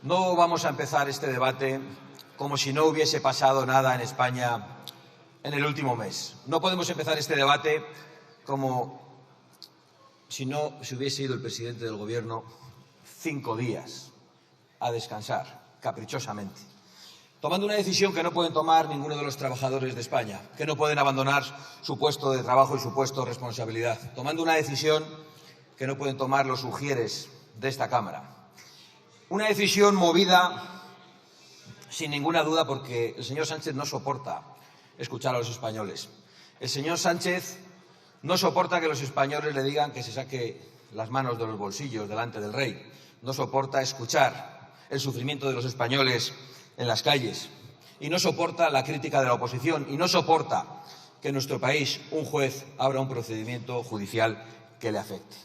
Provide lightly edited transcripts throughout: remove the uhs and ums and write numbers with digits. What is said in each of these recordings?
No vamos a empezar este debate como si no hubiese pasado nada en España en el último mes. No podemos empezar este debate como si no se hubiese ido el presidente del Gobierno 5 días a descansar, caprichosamente, tomando una decisión que no pueden tomar ninguno de los trabajadores de España, que no pueden abandonar su puesto de trabajo y su puesto de responsabilidad, tomando una decisión que no pueden tomar los ujieres de esta Cámara. Una decisión movida, sin ninguna duda, porque el señor Sánchez no soporta escuchar a los españoles. El señor Sánchez no soporta que los españoles le digan que se saque las manos de los bolsillos delante del rey. No soporta escuchar el sufrimiento de los españoles en las calles. Y no soporta la crítica de la oposición. Y no soporta que en nuestro país un juez abra un procedimiento judicial que le afecte.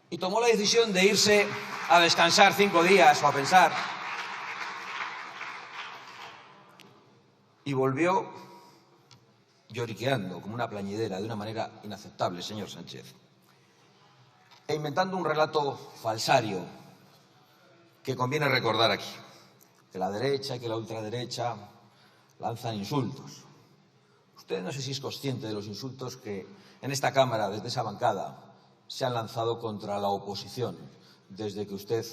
Y tomó la decisión de irse a descansar 5 días o a pensar. Y volvió lloriqueando como una plañidera, de una manera inaceptable, señor Sánchez. E inventando un relato falsario que conviene recordar aquí. Que la derecha y que la ultraderecha lanzan insultos. Usted no sé si es consciente de los insultos que en esta Cámara, desde esa bancada, se han lanzado contra la oposición desde que usted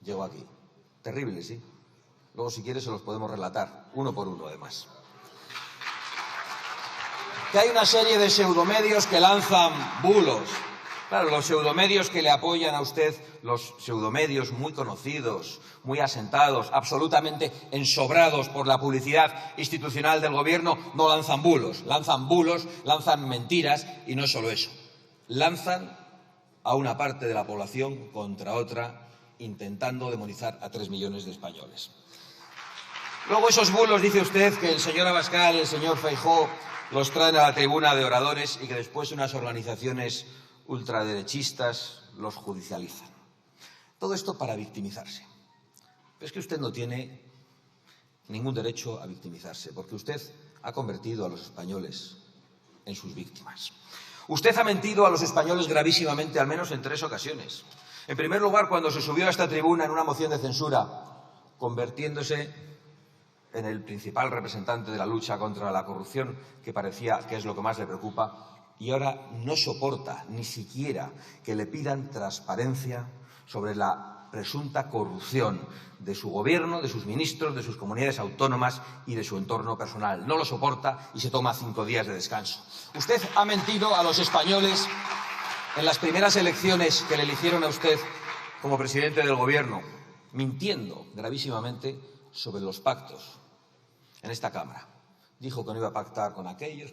llegó aquí. Terrible, ¿sí? Luego, si quiere, se los podemos relatar, uno por uno, además. Que hay una serie de pseudomedios que lanzan bulos. Claro, los pseudomedios que le apoyan a usted, los pseudomedios muy conocidos, muy asentados, absolutamente ensobrados por la publicidad institucional del Gobierno, no lanzan bulos, lanzan mentiras, y no solo eso. Lanzan a una parte de la población contra otra, intentando demonizar a 3 millones de españoles. Luego esos bulos, dice usted, que el señor Abascal y el señor Feijóo los traen a la tribuna de oradores y que después unas organizaciones ultraderechistas los judicializan. Todo esto para victimizarse. Pero es que usted no tiene ningún derecho a victimizarse, porque usted ha convertido a los españoles en sus víctimas. Usted ha mentido a los españoles gravísimamente, al menos en 3 ocasiones. En primer lugar, cuando se subió a esta tribuna en una moción de censura, convirtiéndose en el principal representante de la lucha contra la corrupción, que parecía que es lo que más le preocupa, y ahora no soporta ni siquiera que le pidan transparencia sobre la presunta corrupción de su gobierno, de sus ministros, de sus comunidades autónomas y de su entorno personal. No lo soporta y se toma 5 días de descanso. Usted ha mentido a los españoles en las primeras elecciones que le eligieron a usted como presidente del Gobierno, mintiendo gravísimamente sobre los pactos en esta Cámara. Dijo que no iba a pactar con aquellos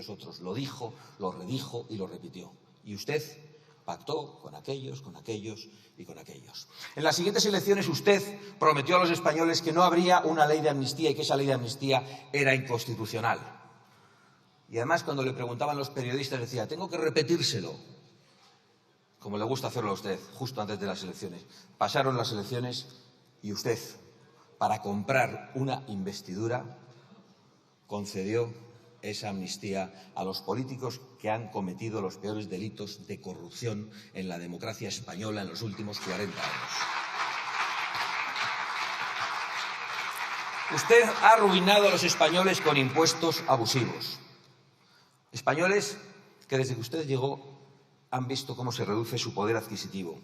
otros. Lo dijo, lo redijo y lo repitió. Y usted pactó con aquellos y con aquellos. En las siguientes elecciones usted prometió a los españoles que no habría una ley de amnistía y que esa ley de amnistía era inconstitucional. Y además, cuando le preguntaban los periodistas, decía, tengo que repetírselo, como le gusta hacerlo a usted, justo antes de las elecciones. Pasaron las elecciones y usted, para comprar una investidura, concedió esa amnistía a los políticos que han cometido los peores delitos de corrupción en la democracia española en los últimos 40 años. Usted ha arruinado a los españoles con impuestos abusivos. Españoles que desde que usted llegó han visto cómo se reduce su poder adquisitivo.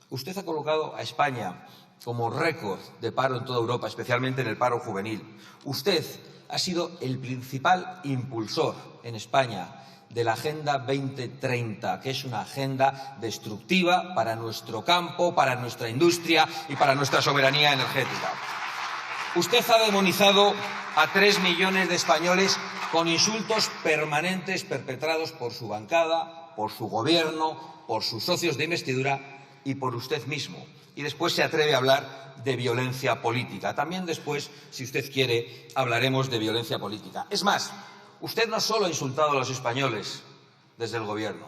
Usted ha colocado a España como récord de paro en toda Europa, especialmente en el paro juvenil. Usted ha sido el principal impulsor en España de la Agenda 2030, que es una agenda destructiva para nuestro campo, para nuestra industria y para nuestra soberanía energética. Usted ha demonizado a 3 millones de españoles con insultos permanentes perpetrados por su bancada, por su gobierno, por sus socios de investidura y por usted mismo. Y después se atreve a hablar de violencia política. También después, si usted quiere, hablaremos de violencia política. Es más, usted no solo ha insultado a los españoles desde el Gobierno.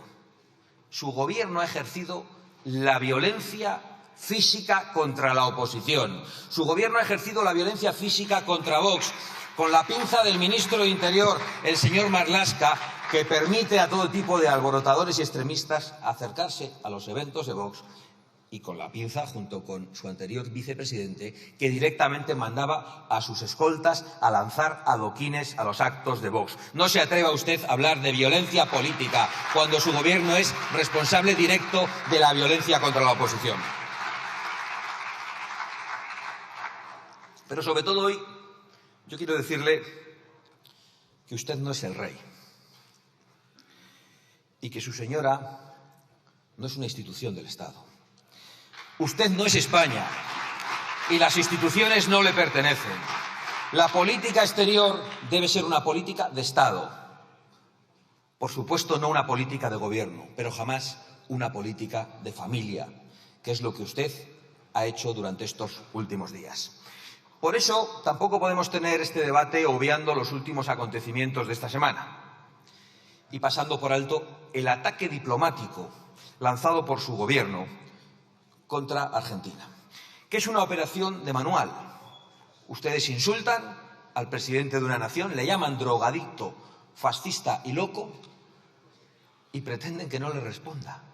Su Gobierno ha ejercido la violencia física contra la oposición. Su Gobierno ha ejercido la violencia física contra Vox, con la pinza del ministro de Interior, el señor Marlaska, que permite a todo tipo de alborotadores y extremistas acercarse a los eventos de Vox y con la pinza junto con su anterior vicepresidente, que directamente mandaba a sus escoltas a lanzar adoquines a los actos de Vox. No se atreva usted a hablar de violencia política cuando su gobierno es responsable directo de la violencia contra la oposición. Pero sobre todo hoy yo quiero decirle que usted no es el rey y que su señora no es una institución del Estado. Usted no es España y las instituciones no le pertenecen. La política exterior debe ser una política de Estado. Por supuesto, no una política de gobierno, pero jamás una política de familia, que es lo que usted ha hecho durante estos últimos días. Por eso, tampoco podemos tener este debate obviando los últimos acontecimientos de esta semana y pasando por alto el ataque diplomático lanzado por su gobierno contra Argentina, que es una operación de manual. Ustedes insultan al presidente de una nación, le llaman drogadicto, fascista y loco y pretenden que no le responda.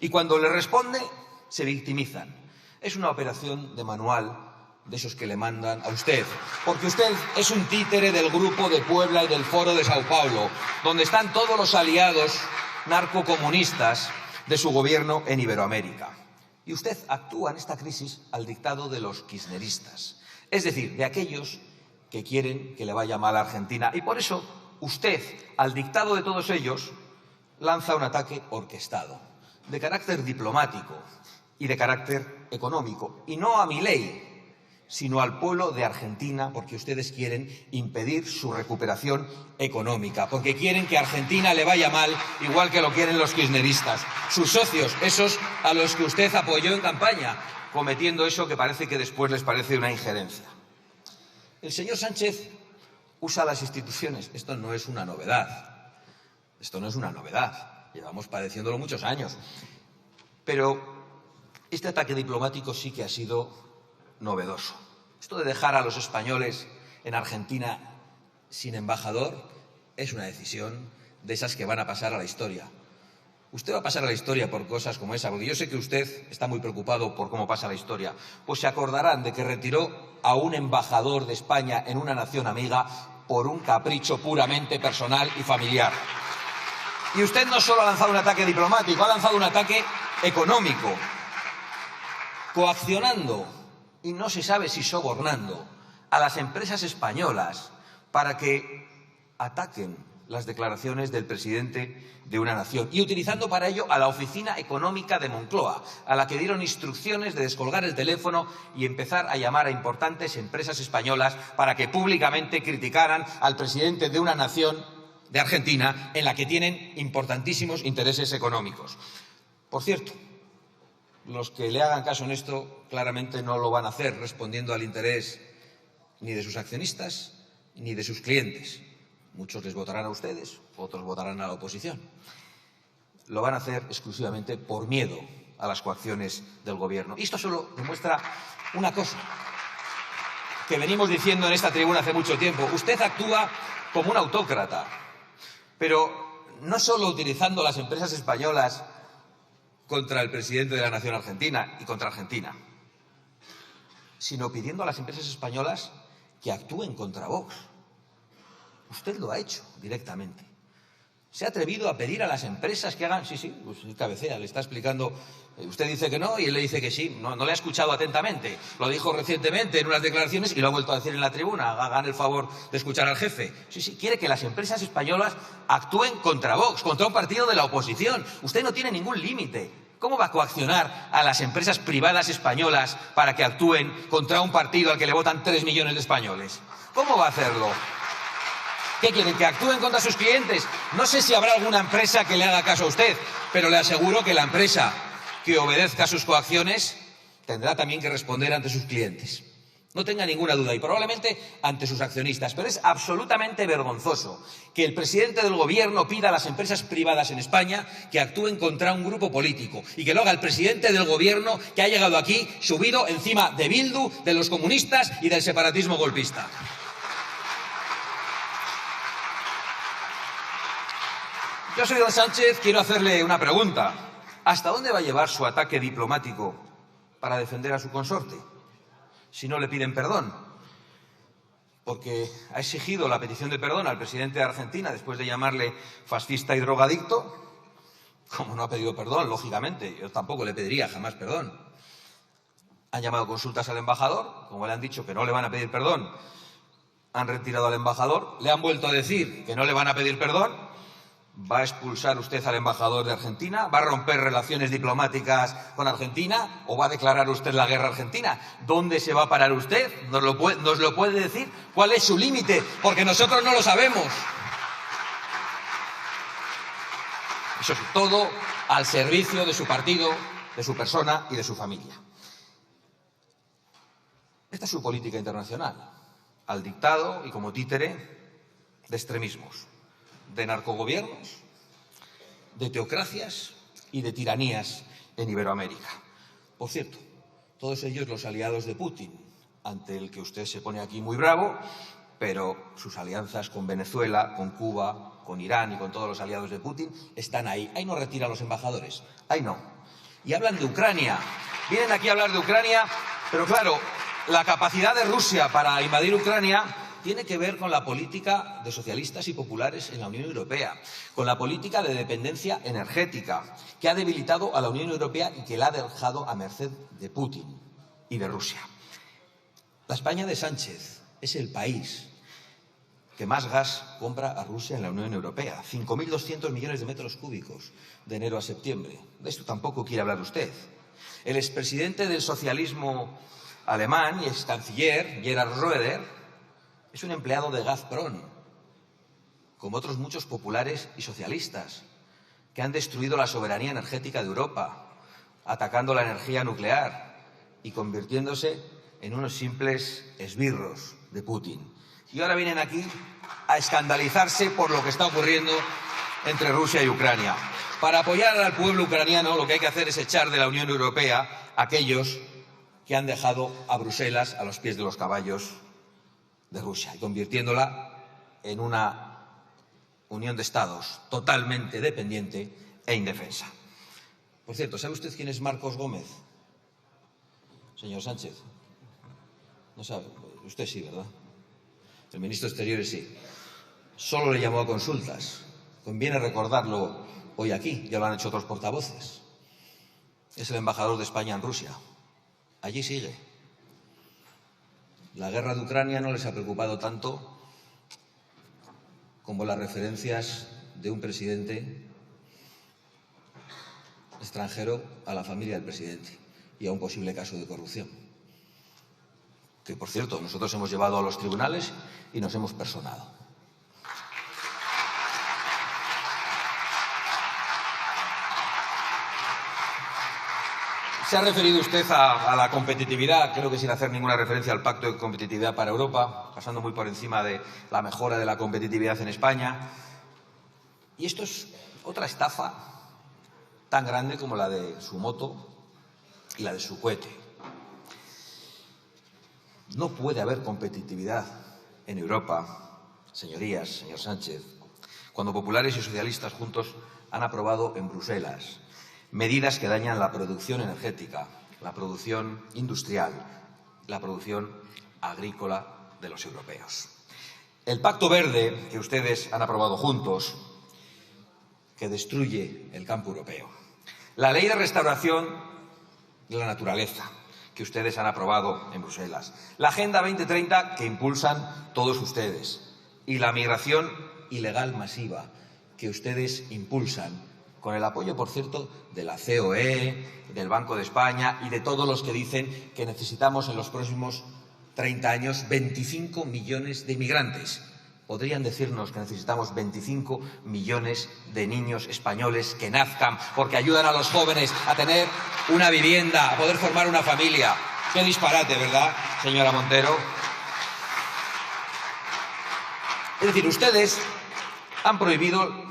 Y cuando le responde, se victimizan. Es una operación de manual de esos que le mandan a usted, porque usted es un títere del Grupo de Puebla y del Foro de Sao Paulo, donde están todos los aliados narcocomunistas de su gobierno en Iberoamérica. Y usted actúa en esta crisis al dictado de los kirchneristas, es decir, de aquellos que quieren que le vaya mal a Argentina. Y por eso usted, al dictado de todos ellos, lanza un ataque orquestado, de carácter diplomático y de carácter económico, y no a Milei, sino al pueblo de Argentina, porque ustedes quieren impedir su recuperación económica, porque quieren que a Argentina le vaya mal, igual que lo quieren los kirchneristas, sus socios, esos a los que usted apoyó en campaña, cometiendo eso que parece que después les parece una injerencia. El señor Sánchez usa las instituciones. Esto no es una novedad. Esto no es una novedad. Llevamos padeciéndolo muchos años. Pero este ataque diplomático sí que ha sido novedoso. Esto de dejar a los españoles en Argentina sin embajador es una decisión de esas que van a pasar a la historia. Usted va a pasar a la historia por cosas como esa, porque yo sé que usted está muy preocupado por cómo pasa la historia. Pues se acordarán de que retiró a un embajador de España en una nación amiga por un capricho puramente personal y familiar. Y usted no solo ha lanzado un ataque diplomático, ha lanzado un ataque económico, coaccionando, y no se sabe si sobornando, a las empresas españolas para que ataquen las declaraciones del presidente de una nación y utilizando para ello a la Oficina Económica de Moncloa, a la que dieron instrucciones de descolgar el teléfono y empezar a llamar a importantes empresas españolas para que públicamente criticaran al presidente de una nación, de Argentina, en la que tienen importantísimos intereses económicos. Por cierto, los que le hagan caso en esto claramente no lo van a hacer respondiendo al interés ni de sus accionistas ni de sus clientes. Muchos les votarán a ustedes, otros votarán a la oposición. Lo van a hacer exclusivamente por miedo a las coacciones del gobierno. Y esto solo demuestra una cosa que venimos diciendo en esta tribuna hace mucho tiempo. Usted actúa como un autócrata, pero no solo utilizando las empresas españolas contra el presidente de la nación argentina y contra Argentina, sino pidiendo a las empresas españolas que actúen contra Vox. Usted lo ha hecho directamente. Se ha atrevido a pedir a las empresas que hagan... Sí, pues cabecea, le está explicando... Usted dice que no y él le dice que sí. No le ha escuchado atentamente. Lo dijo recientemente en unas declaraciones y lo ha vuelto a decir en la tribuna. Hagan el favor de escuchar al jefe. Sí, quiere que las empresas españolas actúen contra Vox, contra un partido de la oposición. Usted no tiene ningún límite. ¿Cómo va a coaccionar a las empresas privadas españolas para que actúen contra un partido al que le votan 3 millones de españoles? ¿Cómo va a hacerlo? ¿Qué quieren? ¿Que actúen contra sus clientes? No sé si habrá alguna empresa que le haga caso a usted, pero le aseguro que la empresa que obedezca a sus coacciones tendrá también que responder ante sus clientes. No tenga ninguna duda, y probablemente ante sus accionistas. Pero es absolutamente vergonzoso que el presidente del gobierno pida a las empresas privadas en España que actúen contra un grupo político y que lo haga el presidente del gobierno que ha llegado aquí subido encima de Bildu, de los comunistas y del separatismo golpista. Yo, señor Sánchez, quiero hacerle una pregunta. ¿Hasta dónde va a llevar su ataque diplomático para defender a su consorte, si no le piden perdón? Porque ha exigido la petición de perdón al presidente de Argentina después de llamarle fascista y drogadicto. Como no ha pedido perdón, lógicamente, yo tampoco le pediría jamás perdón. Han llamado consultas al embajador, como le han dicho que no le van a pedir perdón, han retirado al embajador, le han vuelto a decir que no le van a pedir perdón. ¿Va a expulsar usted al embajador de Argentina? ¿Va a romper relaciones diplomáticas con Argentina? ¿O va a declarar usted la guerra a Argentina? ¿Dónde se va a parar usted? ¿Nos lo puede decir? ¿Cuál es su límite? Porque nosotros no lo sabemos. Eso sí, todo al servicio de su partido, de su persona y de su familia. Esta es su política internacional, al dictado y como títere de extremismos, de narcogobiernos, de teocracias y de tiranías en Iberoamérica. Por cierto, todos ellos los aliados de Putin, ante el que usted se pone aquí muy bravo, pero sus alianzas con Venezuela, con Cuba, con Irán y con todos los aliados de Putin están ahí. Ahí no retiran los embajadores, ahí no. Y hablan de Ucrania. Vienen aquí a hablar de Ucrania, pero claro, la capacidad de Rusia para invadir Ucrania tiene que ver con la política de socialistas y populares en la Unión Europea, con la política de dependencia energética que ha debilitado a la Unión Europea y que la ha dejado a merced de Putin y de Rusia. La España de Sánchez es el país que más gas compra a Rusia en la Unión Europea, 5.200 millones de metros cúbicos de enero a septiembre. De esto tampoco quiere hablar usted. El expresidente del socialismo alemán y ex canciller, Gerhard Schröder, es un empleado de Gazprom, como otros muchos populares y socialistas, que han destruido la soberanía energética de Europa, atacando la energía nuclear y convirtiéndose en unos simples esbirros de Putin. Y ahora vienen aquí a escandalizarse por lo que está ocurriendo entre Rusia y Ucrania. Para apoyar al pueblo ucraniano lo que hay que hacer es echar de la Unión Europea a aquellos que han dejado a Bruselas a los pies de los caballos de Rusia y convirtiéndola en una unión de estados totalmente dependiente e indefensa. Por cierto, ¿sabe usted quién es Marcos Gómez? Señor Sánchez. No sabe. Usted sí, ¿verdad? El ministro de Exteriores sí. Solo le llamó a consultas. Conviene recordarlo hoy aquí, ya lo han hecho otros portavoces. Es el embajador de España en Rusia. Allí sigue. La guerra de Ucrania no les ha preocupado tanto como las referencias de un presidente extranjero a la familia del presidente y a un posible caso de corrupción. Que, por cierto, nosotros hemos llevado a los tribunales y nos hemos personado. Se ha referido usted a la competitividad, creo que sin hacer ninguna referencia al Pacto de Competitividad para Europa, pasando muy por encima de la mejora de la competitividad en España. Y esto es otra estafa tan grande como la de su moto y la de su cohete. No puede haber competitividad en Europa, señorías, señor Sánchez, cuando populares y socialistas juntos han aprobado en Bruselas medidas que dañan la producción energética, la producción industrial, la producción agrícola de los europeos. El Pacto Verde que ustedes han aprobado juntos, que destruye el campo europeo. La Ley de Restauración de la Naturaleza, que ustedes han aprobado en Bruselas. La Agenda 2030, que impulsan todos ustedes. Y la migración ilegal masiva, que ustedes impulsan, con el apoyo, por cierto, de la COE, del Banco de España y de todos los que dicen que necesitamos en los próximos 30 años 25 millones de inmigrantes. Podrían decirnos que necesitamos 25 millones de niños españoles que nazcan porque ayudan a los jóvenes a tener una vivienda, a poder formar una familia. Qué disparate, ¿verdad, señora Montero? Es decir, ustedes han prohibido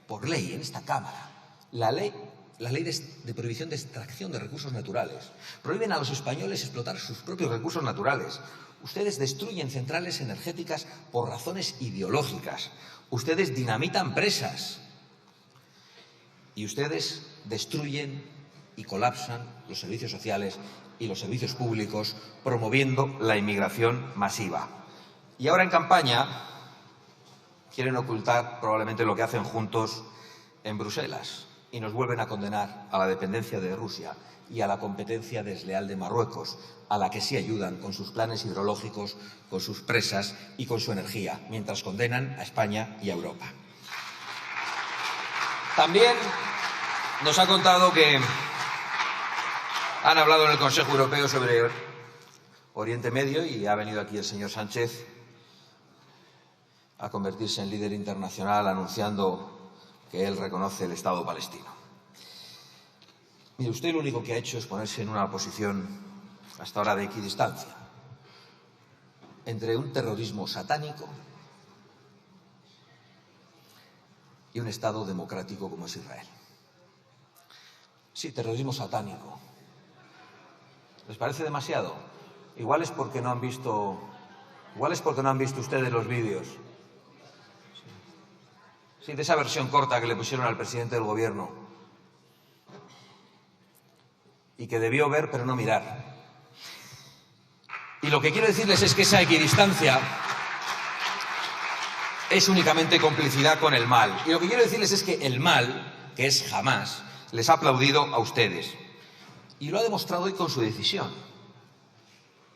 por ley en esta Cámara la ley de prohibición de extracción de recursos naturales. Prohíben a los españoles explotar sus propios recursos naturales. Ustedes destruyen centrales energéticas por razones ideológicas. Ustedes dinamitan presas. Y ustedes destruyen y colapsan los servicios sociales y los servicios públicos, promoviendo la inmigración masiva. Y ahora en campaña quieren ocultar probablemente lo que hacen juntos en Bruselas y nos vuelven a condenar a la dependencia de Rusia y a la competencia desleal de Marruecos, a la que sí ayudan con sus planes hidrológicos, con sus presas y con su energía, mientras condenan a España y a Europa. También nos ha contado que han hablado en el Consejo Europeo sobre Oriente Medio y ha venido aquí el señor Sánchez a convertirse en líder internacional anunciando que él reconoce el Estado palestino. Mire, usted lo único que ha hecho es ponerse en una posición hasta ahora de equidistancia entre un terrorismo satánico y un Estado democrático como es Israel. Sí, terrorismo satánico. ¿Les parece demasiado? Igual es porque no han visto ustedes los vídeos. Sí, de esa versión corta que le pusieron al presidente del gobierno y que debió ver pero no mirar. Y lo que quiero decirles es que esa equidistancia es únicamente complicidad con el mal. Y lo que quiero decirles es que el mal, que es Hamás, les ha aplaudido a ustedes. Y lo ha demostrado hoy con su decisión.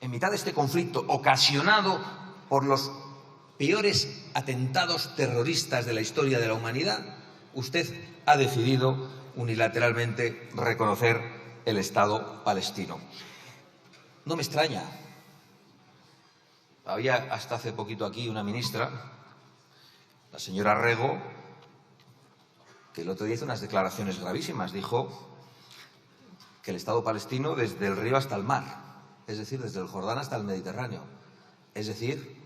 En mitad de este conflicto ocasionado por los peores atentados terroristas de la historia de la humanidad, usted ha decidido unilateralmente reconocer el Estado palestino. No me extraña. Había hasta hace poquito aquí una ministra, la señora Rego, que el otro día hizo unas declaraciones gravísimas. Dijo que el Estado palestino desde el río hasta el mar, es decir, desde el Jordán hasta el Mediterráneo, es decir,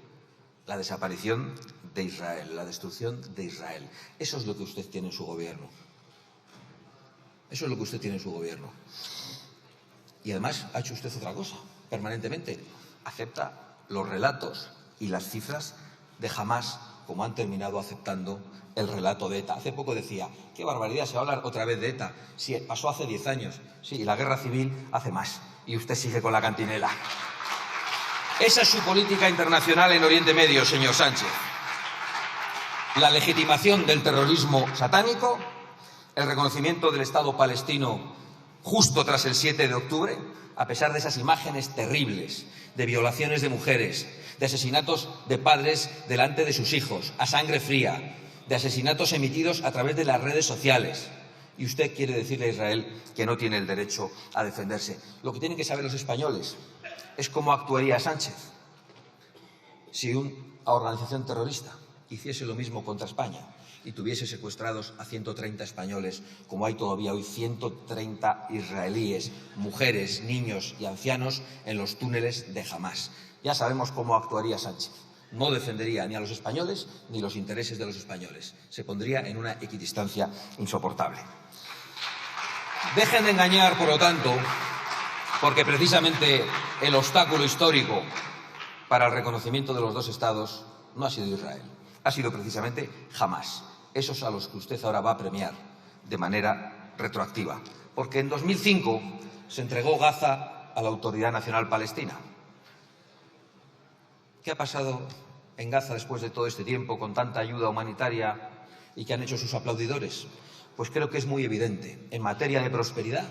la desaparición de Israel, la destrucción de Israel. Eso es lo que usted tiene en su gobierno. Eso es lo que usted tiene en su gobierno. Y además ha hecho usted otra cosa, permanentemente. Acepta los relatos y las cifras de Hamás, como han terminado aceptando el relato de ETA. Hace poco decía, qué barbaridad, se va a hablar otra vez de ETA. Sí, pasó hace 10 años. Sí, y la guerra civil hace más. Y usted sigue con la cantinela. Esa es su política internacional en Oriente Medio, señor Sánchez. La legitimación del terrorismo satánico, el reconocimiento del Estado palestino justo tras el 7 de octubre, a pesar de esas imágenes terribles de violaciones de mujeres, de asesinatos de padres delante de sus hijos, a sangre fría, de asesinatos emitidos a través de las redes sociales. Y usted quiere decirle a Israel que no tiene el derecho a defenderse. Lo que tienen que saber los españoles es cómo actuaría Sánchez si una organización terrorista hiciese lo mismo contra España y tuviese secuestrados a 130 españoles, como hay todavía hoy 130 israelíes, mujeres, niños y ancianos en los túneles de Hamás. Ya sabemos cómo actuaría Sánchez. No defendería ni a los españoles ni los intereses de los españoles. Se pondría en una equidistancia insoportable. Dejen de engañar, por lo tanto, porque precisamente el obstáculo histórico para el reconocimiento de los dos Estados no ha sido Israel, ha sido precisamente Hamás. Esos a los que usted ahora va a premiar de manera retroactiva. Porque en 2005 se entregó Gaza a la Autoridad Nacional Palestina. ¿Qué ha pasado en Gaza después de todo este tiempo, con tanta ayuda humanitaria y qué han hecho sus aplaudidores? Pues creo que es muy evidente. En materia de prosperidad,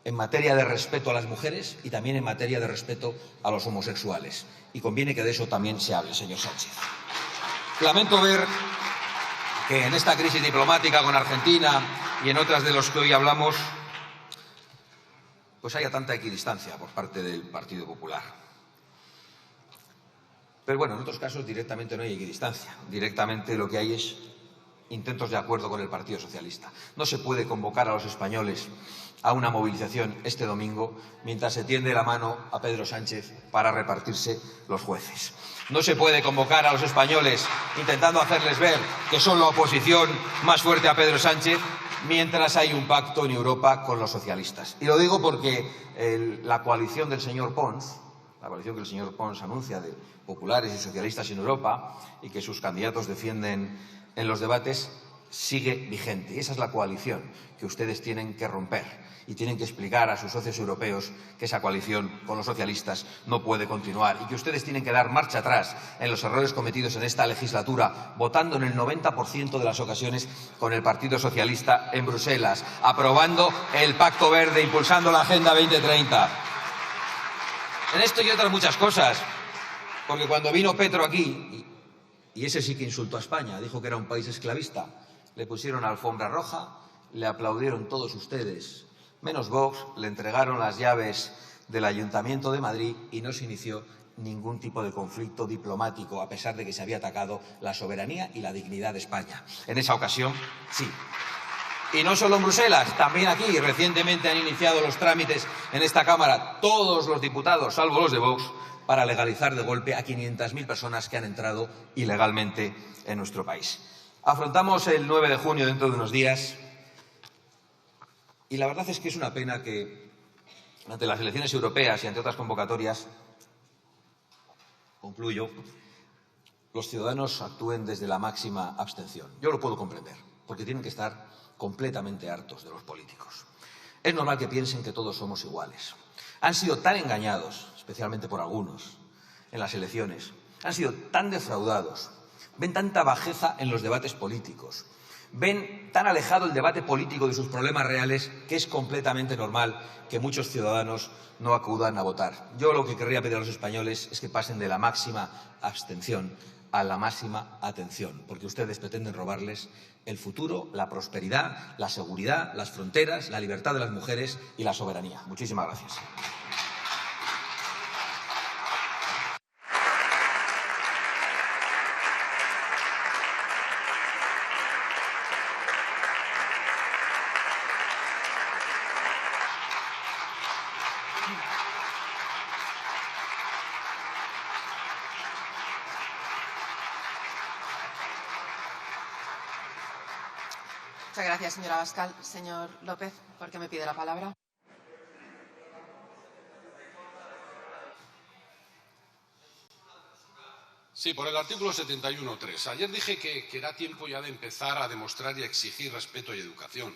en materia de respeto a las mujeres y también en materia de respeto a los homosexuales. Y conviene que de eso también se hable, señor Sánchez. Lamento ver que en esta crisis diplomática con Argentina y en otras de las que hoy hablamos, pues haya tanta equidistancia por parte del Partido Popular. Pero bueno, en otros casos directamente no hay equidistancia. Directamente lo que hay es intentos de acuerdo con el Partido Socialista. No se puede convocar a los españoles a una movilización este domingo mientras se tiende la mano a Pedro Sánchez para repartirse los jueces. No se puede convocar a los españoles intentando hacerles ver que son la oposición más fuerte a Pedro Sánchez mientras hay un pacto en Europa con los socialistas. Y lo digo porque la coalición del señor Pons, la coalición que el señor Pons anuncia de populares y socialistas en Europa y que sus candidatos defienden en los debates, sigue vigente. Y esa es la coalición que ustedes tienen que romper. Y tienen que explicar a sus socios europeos que esa coalición con los socialistas no puede continuar y que ustedes tienen que dar marcha atrás en los errores cometidos en esta legislatura, votando en el 90% de las ocasiones con el Partido Socialista en Bruselas, aprobando el Pacto Verde, impulsando la Agenda 2030. En esto y otras muchas cosas, porque cuando vino Petro aquí, y ese sí que insultó a España, dijo que era un país esclavista, le pusieron alfombra roja, le aplaudieron todos ustedes, menos Vox, le entregaron las llaves del Ayuntamiento de Madrid y no se inició ningún tipo de conflicto diplomático, a pesar de que se había atacado la soberanía y la dignidad de España. En esa ocasión, sí. Y no solo en Bruselas, también aquí. Recientemente han iniciado los trámites en esta Cámara todos los diputados, salvo los de Vox, para legalizar de golpe a 500.000 personas que han entrado ilegalmente en nuestro país. Afrontamos el 9 de junio, dentro de unos días. Y la verdad es que es una pena que ante las elecciones europeas y ante otras convocatorias, concluyo, los ciudadanos actúen desde la máxima abstención. Yo lo puedo comprender, porque tienen que estar completamente hartos de los políticos. Es normal que piensen que todos somos iguales. Han sido tan engañados, especialmente por algunos, en las elecciones. Han sido tan defraudados. Ven tanta bajeza en los debates políticos. Ven tan alejado el debate político de sus problemas reales que es completamente normal que muchos ciudadanos no acudan a votar. Yo lo que querría pedir a los españoles es que pasen de la máxima abstención a la máxima atención, porque ustedes pretenden robarles el futuro, la prosperidad, la seguridad, las fronteras, la libertad de las mujeres y la soberanía. Muchísimas gracias. Muchas gracias, señora Abascal. Señor López, ¿por qué me pide la palabra? Sí, por el artículo 71.3. Ayer dije que era tiempo ya de empezar a demostrar y a exigir respeto y educación.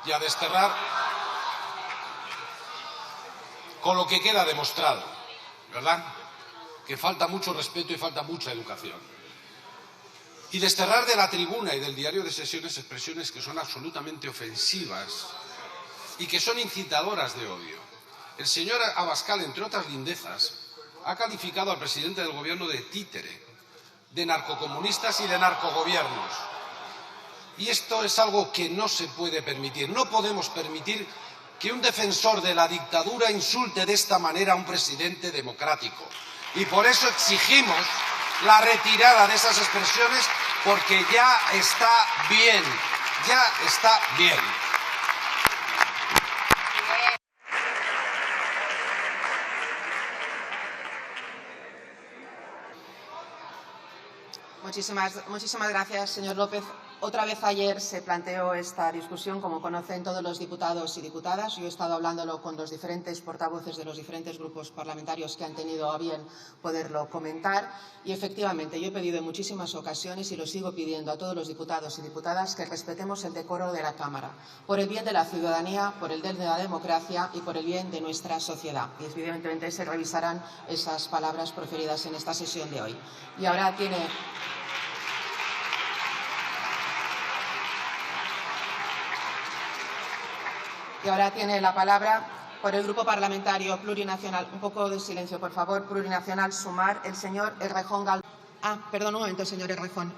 Y a desterrar con lo que queda demostrado, ¿verdad? Que falta mucho respeto y falta mucha educación. Y desterrar de la tribuna y del diario de sesiones expresiones que son absolutamente ofensivas y que son incitadoras de odio. El señor Abascal, entre otras lindezas, ha calificado al presidente del gobierno de títere, de narcocomunistas y de narcogobiernos. Y esto es algo que no se puede permitir. No podemos permitir que un defensor de la dictadura insulte de esta manera a un presidente democrático. Y por eso exigimos la retirada de esas expresiones, porque ya está bien, ya está bien. Muchísimas gracias, señor López. Otra vez ayer se planteó esta discusión, como conocen todos los diputados y diputadas. Yo he estado hablándolo con los diferentes portavoces de los diferentes grupos parlamentarios que han tenido a bien poderlo comentar. Y efectivamente, yo he pedido en muchísimas ocasiones y lo sigo pidiendo a todos los diputados y diputadas que respetemos el decoro de la Cámara, por el bien de la ciudadanía, por el bien de la democracia y por el bien de nuestra sociedad. Y evidentemente se revisarán esas palabras proferidas en esta sesión de hoy. Y ahora tiene la palabra por el Grupo Parlamentario Plurinacional. Un poco de silencio, por favor. Plurinacional Sumar, el señor Errejón Galván. Perdón, un momento, señor Errejón.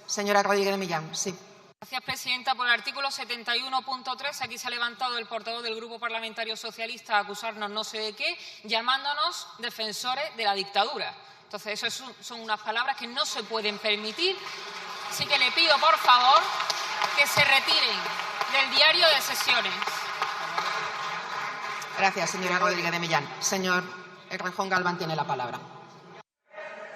Señora Rodríguez de Millán, sí. Gracias, presidenta. Por el artículo 71.3, aquí se ha levantado el portavoz del Grupo Parlamentario Socialista a acusarnos no sé de qué, llamándonos defensores de la dictadura. Entonces, eso son unas palabras que no se pueden permitir. Así que le pido, por favor, que se retiren del diario de sesiones. Gracias, señora Rodríguez de Millán. Señor Errejón Galván tiene la palabra.